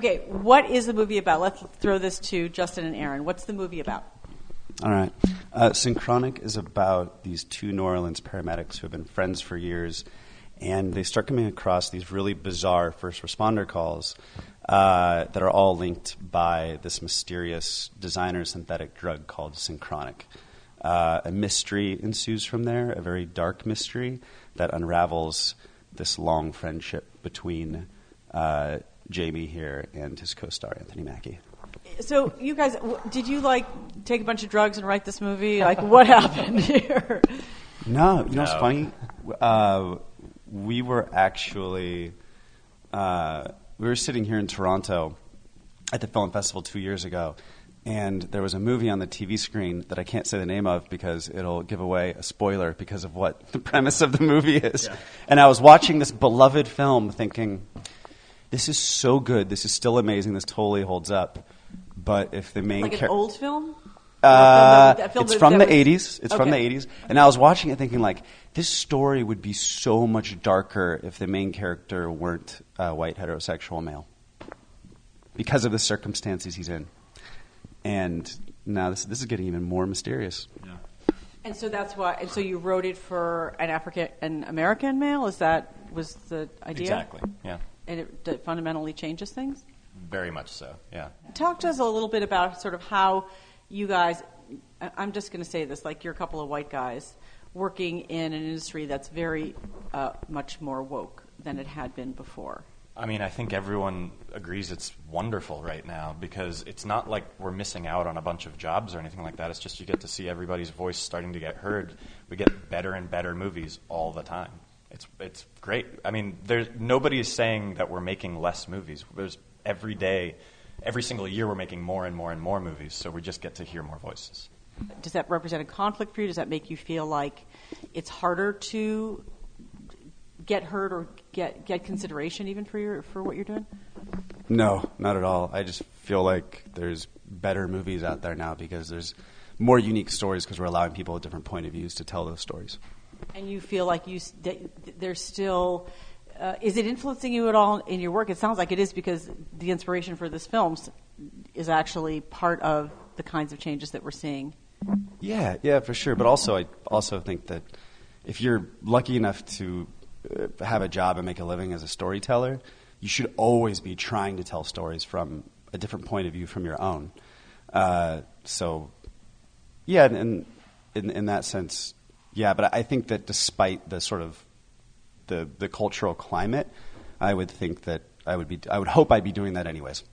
Okay, what is the movie about? Let's throw this to Justin and Aaron. What's the movie about? All right. Synchronic is about these two New Orleans paramedics who have been friends for years, and they start coming across these really bizarre first responder calls that are all linked by this mysterious designer synthetic drug called Synchronic. A mystery ensues from there, a very dark mystery that unravels this long friendship between Jamie here and his co-star Anthony Mackie. So you guys, did you take a bunch of drugs and write this movie? What happened here? No, it's funny. We were actually we were sitting here in Toronto at the film festival 2 years ago, and there was a movie on the TV screen that I can't say the name of because it'll give away a spoiler because of what the premise of the movie is. Yeah. And I was watching this beloved film thinking, this is so good, this is still amazing, this totally holds up. But if the main an old film? It's from the 80s. It's from the 80s. And I was watching it thinking, this story would be so much darker if the main character weren't a white heterosexual male because of the circumstances he's in. And now this is getting even more mysterious. Yeah. And so that's why. And so you wrote it for an American male? Was the idea? Exactly. Yeah. And it fundamentally changes things? Very much so, yeah. Talk to us a little bit about sort of how you guys, I'm just going to say this, you're a couple of white guys working in an industry that's very much more woke than it had been before. I mean, I think everyone agrees it's wonderful right now because it's not like we're missing out on a bunch of jobs or anything like that. It's just you get to see everybody's voice starting to get heard. We get better and better movies all the time. It's great. I mean, nobody is saying that we're making less movies. There's every day, every single year, we're making more and more and more movies, so we just get to hear more voices. Does that represent a conflict for you? Does that make you feel like it's harder to get heard or get consideration even for what you're doing? No, not at all. I just feel like there's better movies out there now because there's more unique stories because we're allowing people with different point of views to tell those stories. And you feel like there's still... is it influencing you at all in your work? It sounds like it is because the inspiration for this film is actually part of the kinds of changes that we're seeing. Yeah, for sure. But I also think that if you're lucky enough to have a job and make a living as a storyteller, you should always be trying to tell stories from a different point of view from your own. And in that sense, yeah. But I think that despite the sort of the cultural climate, I would think that I would hope I'd be doing that anyways.